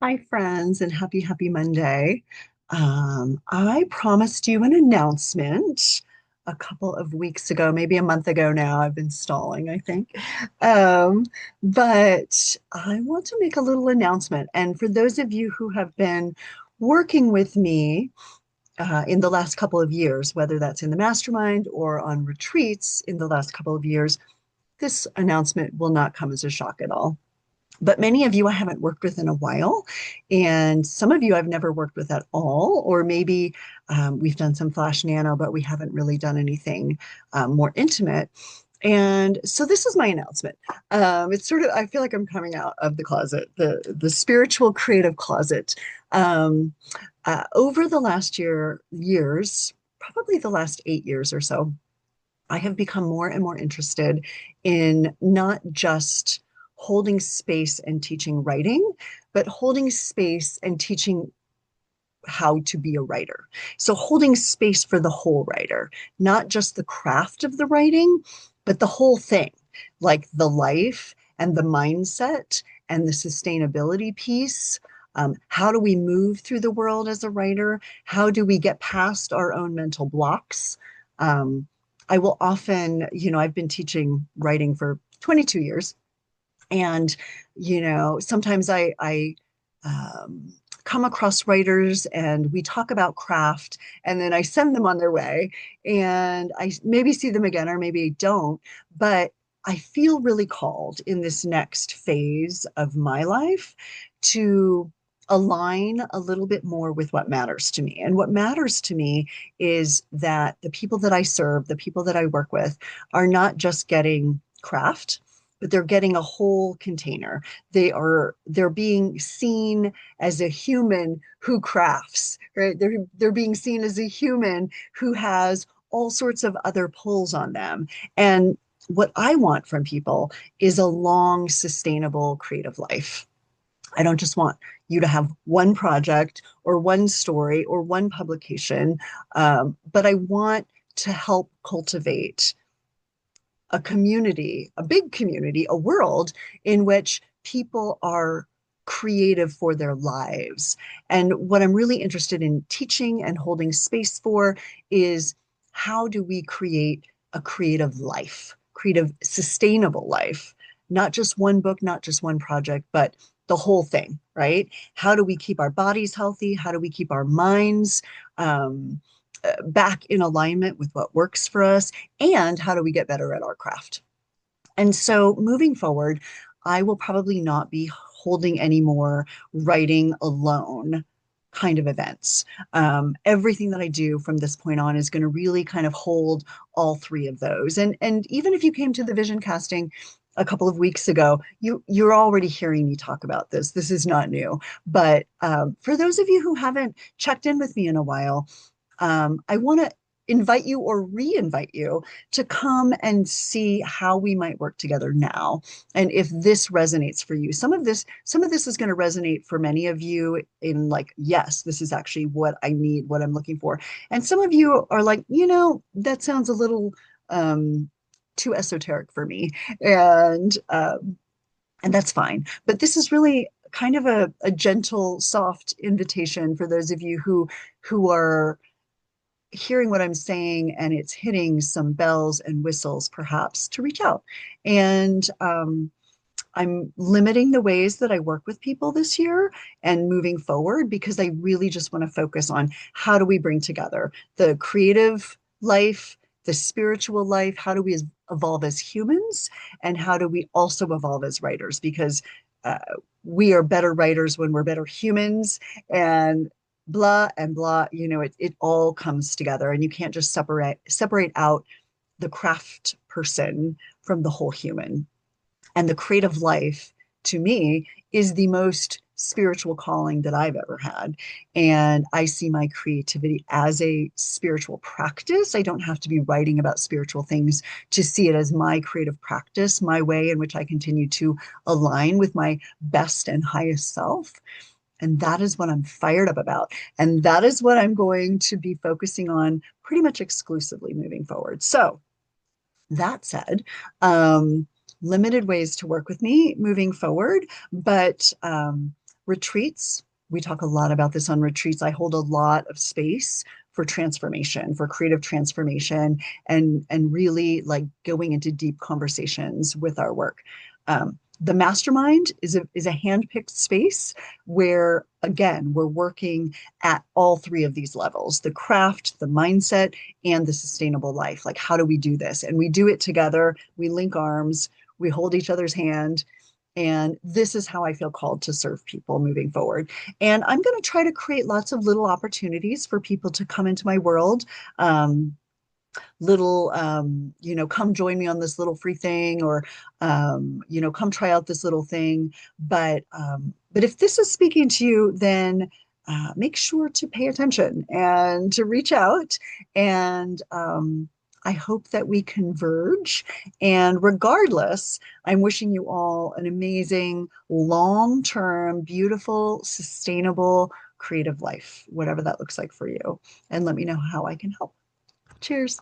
Hi, friends, and happy Monday. I promised you an announcement a couple of weeks ago, maybe a month ago now. I've been stalling, I think. Um, but I want to make a little announcement. And for those of you who have been working with me in the last couple of years, whether that's in the mastermind or on retreats in the last couple of years, this announcement will not come as a shock at all. But many of you I haven't worked with in a while, and some of you I've never worked with at all, or maybe we've done some Flash Nano, but we haven't really done anything more intimate. And so this is my announcement. It's sort of, I feel like I'm coming out of the closet, the spiritual creative closet. Um, Over the last years, probably the last 8 years or so, I have become more and more interested in not just holding space and teaching writing, but holding space and teaching how to be a writer. So, holding space for the whole writer, not just the craft of the writing, but the whole thing, like the life and the mindset and the sustainability piece. How do we move through the world as a writer? How do we get past our own mental blocks? Um, I will often, I've been teaching writing for 22 years. And, sometimes I um, come across writers and we talk about craft, and then I send them on their way and I maybe see them again or maybe I don't. But I feel really called in this next phase of my life to align a little bit more with what matters to me. And what matters to me is that the people that I serve, the people that I work with, are not just getting craft, but they're getting a whole container. They're being seen as a human who crafts, right? They're being seen as a human who has all sorts of other pulls on them. And what I want from people is a long, sustainable creative life. I don't just want you to have one project or one story or one publication, but I want to help cultivate a community, a big community, a world in which people are creative for their lives. And what I'm really interested in teaching and holding space for is how do we create a creative life, creative, sustainable life, not just one book, not just one project, but the whole thing, right? How do we keep our bodies healthy? How do we keep our minds um, back in alignment with what works for us? And how do we get better at our craft? And so moving forward, I will probably not be holding any more writing alone kind of events. Everything that I do from this point on is going to really kind of hold all three of those. And even if you came to the vision casting a couple of weeks ago, you're already hearing me talk about this. This is not new. But for those of you who haven't checked in with me in a while, I want to invite you or re-invite you to come and see how we might work together now, and if this resonates for you. Some of this is going to resonate for many of you in like, yes, this is actually what I need, what I'm looking for. And some of you are like, that sounds a little too esoteric for me. And that's fine. But this is really kind of a gentle, soft invitation for those of you who are hearing what I'm saying and it's hitting some bells and whistles, perhaps to reach out. And I'm limiting the ways that I work with people this year and moving forward because I really just want to focus on how do we bring together the creative life, the spiritual life, how do we evolve as humans, and how do we also evolve as writers? Because uh, we are better writers when we're better humans, and blah and blah, it all comes together, and you can't just separate out the craft person from the whole human. And the creative life, to me, is the most spiritual calling that I've ever had. And I see my creativity as a spiritual practice. I don't have to be writing about spiritual things to see it as my creative practice, my way in which I continue to align with my best and highest self. And that is what I'm fired up about. And that is what I'm going to be focusing on pretty much exclusively moving forward. So, that said, limited ways to work with me moving forward, but Retreats, we talk a lot about this on retreats. I hold a lot of space for transformation, for creative transformation, and really like going into deep conversations with our work. The mastermind is a handpicked space where, again, we're working at all three of these levels: the craft, the mindset, and the sustainable life. Like, how do we do this? And we do it together. We link arms, we hold each other's hand, and this is how I feel called to serve people moving forward. And I'm going to try to create lots of little opportunities for people to come into my world. Come join me on this little free thing, or, come try out this little thing. But if this is speaking to you, then make sure to pay attention and to reach out. And I hope that we converge. And regardless, I'm wishing you all an amazing, long-term, beautiful, sustainable, creative life, whatever that looks like for you. And let me know how I can help. Cheers.